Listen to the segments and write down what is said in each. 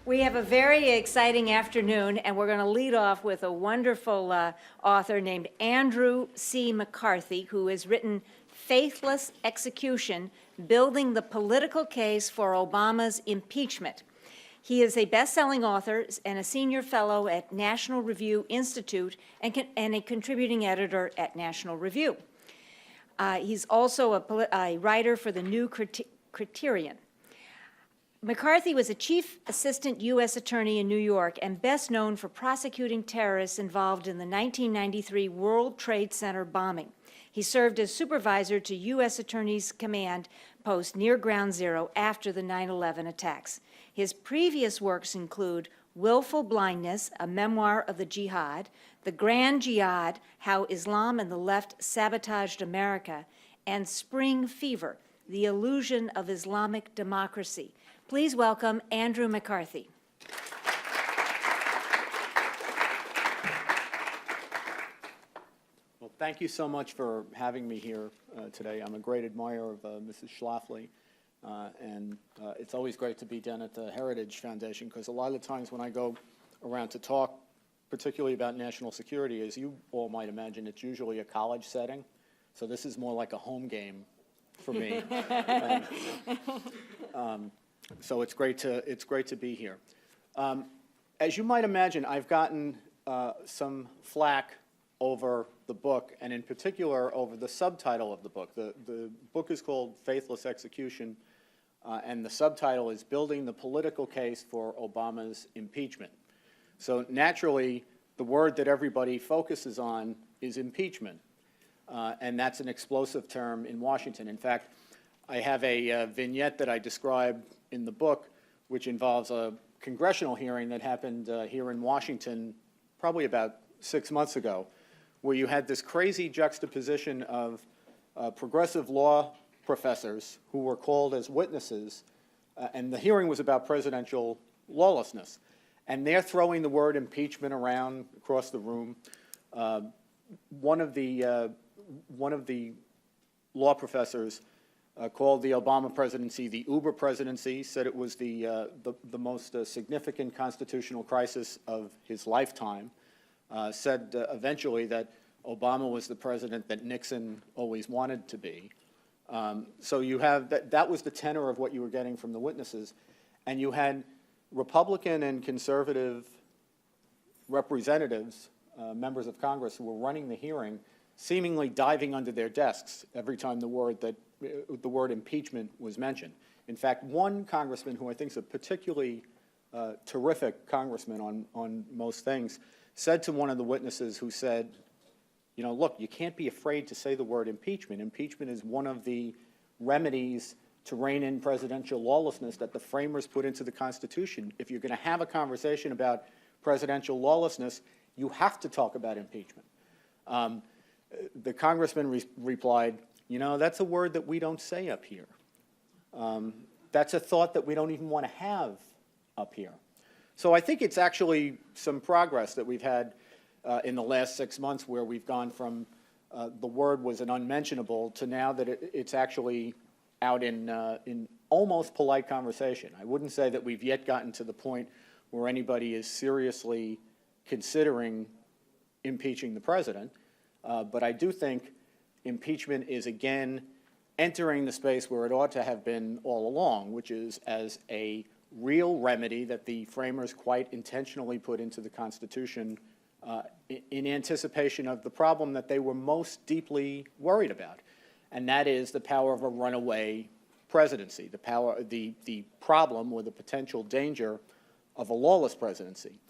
We have a very exciting afternoon, and we're going to lead off with a wonderful author named Andrew C. McCarthy, who has written Faithless Execution, Building the Political Case for Obama's Impeachment. He is a best-selling author and a senior fellow at National Review Institute and a contributing editor at National Review. He's also a writer for the New Criterion. McCarthy was a chief assistant U.S. attorney in New York and best known for prosecuting terrorists involved in the 1993 World Trade Center bombing. He served as supervisor to U.S. Attorney's Command post near Ground Zero after the 9/11 attacks. His previous works include Willful Blindness, a memoir of the jihad, The Grand Jihad, How Islam and the Left Sabotaged America, and Spring Fever, The Illusion of Islamic Democracy. Please welcome Andrew McCarthy. Well, thank you so much for having me here today. I'm a great admirer of Mrs. Schlafly, and it's always great to be down at the Heritage Foundation, because a lot of the times when I go around to talk, particularly about national security, as you all might imagine, it's usually a college setting. So this is more like a home game for me. So it's great to be here. As you might imagine, I've gotten some flack over the book, and in particular over the subtitle of the book. The book is called Faithless Execution, and the subtitle is Building the Political Case for Obama's Impeachment. So naturally, the word that everybody focuses on is impeachment, and that's an explosive term in Washington. In fact, I have a vignette that I describe in the book, which involves a congressional hearing that happened here in Washington probably about 6 months ago, where you had this crazy juxtaposition of progressive law professors who were called as witnesses, and the hearing was about presidential lawlessness. And they're throwing the word impeachment around across the room. One of the law professors called the Obama presidency the Uber presidency, said it was the most significant constitutional crisis of his lifetime, said eventually that Obama was the president that Nixon always wanted to be. So you have that was the tenor of what you were getting from the witnesses, and you had Republican and conservative representatives, members of Congress who were running the hearing, seemingly diving under their desks every time the word impeachment was mentioned. In fact, one congressman who I think is a particularly terrific congressman on most things said to one of the witnesses who said, you know, look, you can't be afraid to say the word impeachment. Impeachment is one of the remedies to rein in presidential lawlessness that the framers put into the Constitution. If you're going to have a conversation about presidential lawlessness, you have to talk about impeachment. The congressman replied, you know, that's a word that we don't say up here. That's a thought that we don't even want to have up here. So I think it's actually some progress that we've had in the last 6 months, where we've gone from the word was an unmentionable to now that it's actually out in almost polite conversation. I wouldn't say that we've yet gotten to the point where anybody is seriously considering impeaching the president, but I do think impeachment is again entering the space where it ought to have been all along, which is as a real remedy that the framers quite intentionally put into the Constitution in anticipation of the problem that they were most deeply worried about, and that is the power of a runaway presidency, the problem or the potential danger of a lawless presidency.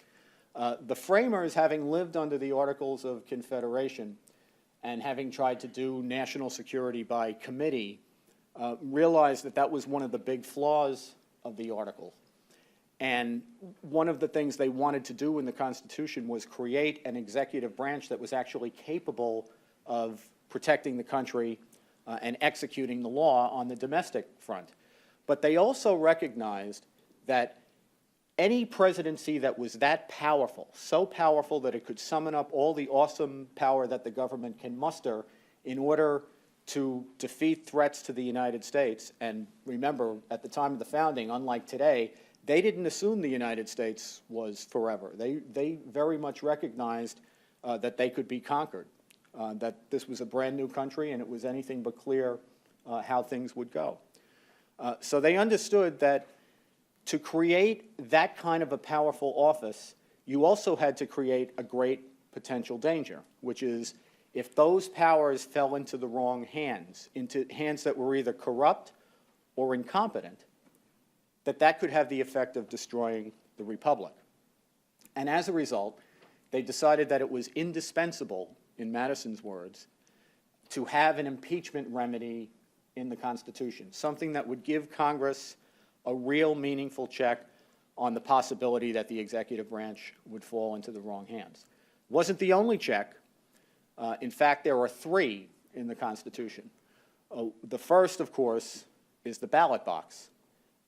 The framers, having lived under the Articles of Confederation and having tried to do national security by committee, realized that that was one of the big flaws of the article. And one of the things they wanted to do in the Constitution was create an executive branch that was actually capable of protecting the country and executing the law on the domestic front. But they also recognized that any presidency that was that powerful, so powerful that it could summon up all the awesome power that the government can muster in order to defeat threats to the United States, and remember, at the time of the founding, unlike today, they didn't assume the United States was forever. They very much recognized that they could be conquered, that this was a brand new country and it was anything but clear how things would go. So they understood that to create that kind of a powerful office, you also had to create a great potential danger, which is if those powers fell into the wrong hands, into hands that were either corrupt or incompetent, that could have the effect of destroying the republic. And as a result, they decided that it was indispensable, in Madison's words, to have an impeachment remedy in the Constitution, something that would give Congress a real meaningful check on the possibility that the executive branch would fall into the wrong hands. It wasn't the only check. In fact, there are three in the Constitution. The first, of course, is the ballot box.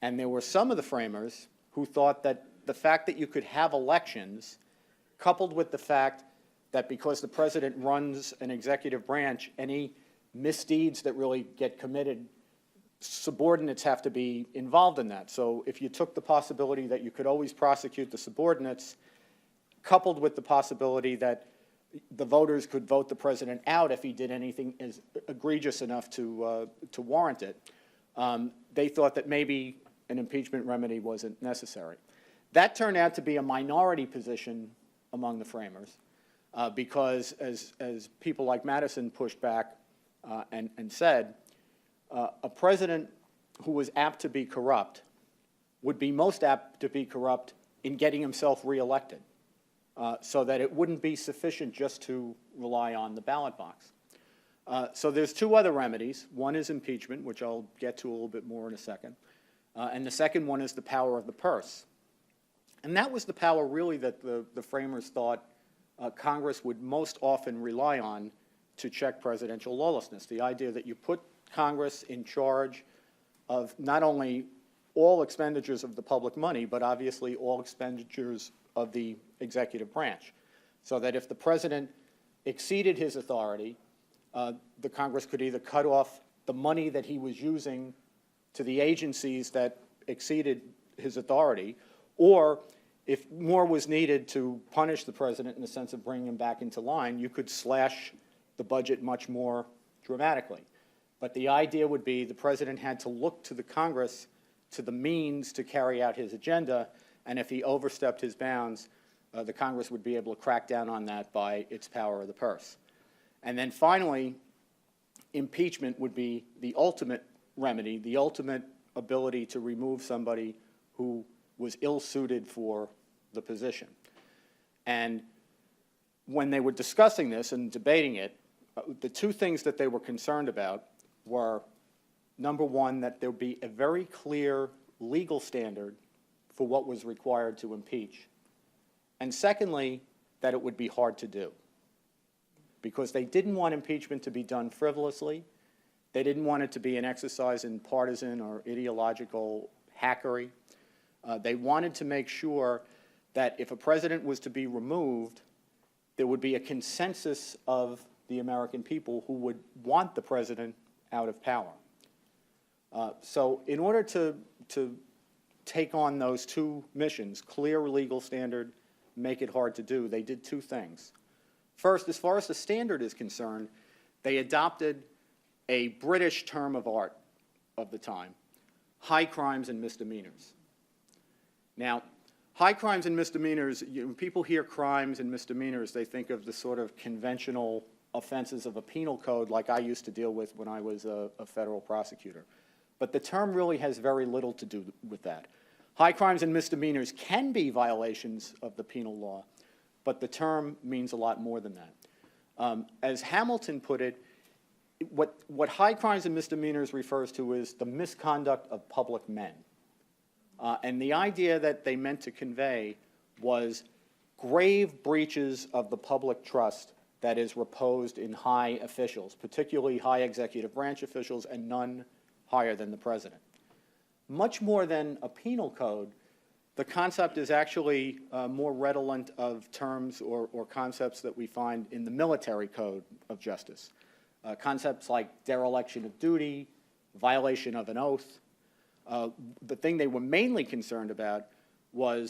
And there were some of the framers who thought that the fact that you could have elections, coupled with the fact that because the president runs an executive branch, any misdeeds that really get committed, subordinates have to be involved in that. So if you took the possibility that you could always prosecute the subordinates, coupled with the possibility that the voters could vote the president out if he did anything as egregious enough to warrant it, they thought that maybe an impeachment remedy wasn't necessary. That turned out to be a minority position among the framers because as people like Madison pushed back and said, a president who was apt to be corrupt would be most apt to be corrupt in getting himself reelected, so that it wouldn't be sufficient just to rely on the ballot box. So there's two other remedies. One is impeachment, which I'll get to a little bit more in a second. And the second one is the power of the purse. And that was the power really that the framers thought Congress would most often rely on to check presidential lawlessness. The idea that you put Congress in charge of not only all expenditures of the public money, but obviously all expenditures of the executive branch. So that if the president exceeded his authority, the Congress could either cut off the money that he was using to the agencies that exceeded his authority, or if more was needed to punish the president in the sense of bringing him back into line, you could slash the budget much more dramatically. But the idea would be the president had to look to the Congress, to the means to carry out his agenda, and if he overstepped his bounds, the Congress would be able to crack down on that by its power of the purse. And then finally, impeachment would be the ultimate remedy, the ultimate ability to remove somebody who was ill-suited for the position. And when they were discussing this and debating it, the two things that they were concerned about were, number one, that there would be a very clear legal standard for what was required to impeach, and secondly, that it would be hard to do. Because they didn't want impeachment to be done frivolously. They didn't want it to be an exercise in partisan or ideological hackery. They wanted to make sure that if a president was to be removed, there would be a consensus of the American people who would want the president out of power. So in order to take on those two missions, clear legal standard, make it hard to do, they did two things. First, as far as the standard is concerned, they adopted a British term of art of the time, high crimes and misdemeanors. Now, high crimes and misdemeanors, when people hear crimes and misdemeanors, they think of the sort of conventional offenses of a penal code like I used to deal with when I was a federal prosecutor. But the term really has very little to do with that. High crimes and misdemeanors can be violations of the penal law, but the term means a lot more than that. As Hamilton put it, what high crimes and misdemeanors refers to is the misconduct of public men. And the idea that they meant to convey was grave breaches of the public trust that is reposed in high officials, particularly high executive branch officials, and none higher than the president. Much more than a penal code, the concept is actually more redolent of terms or concepts that we find in the military code of justice. Concepts like dereliction of duty, violation of an oath. The thing they were mainly concerned about was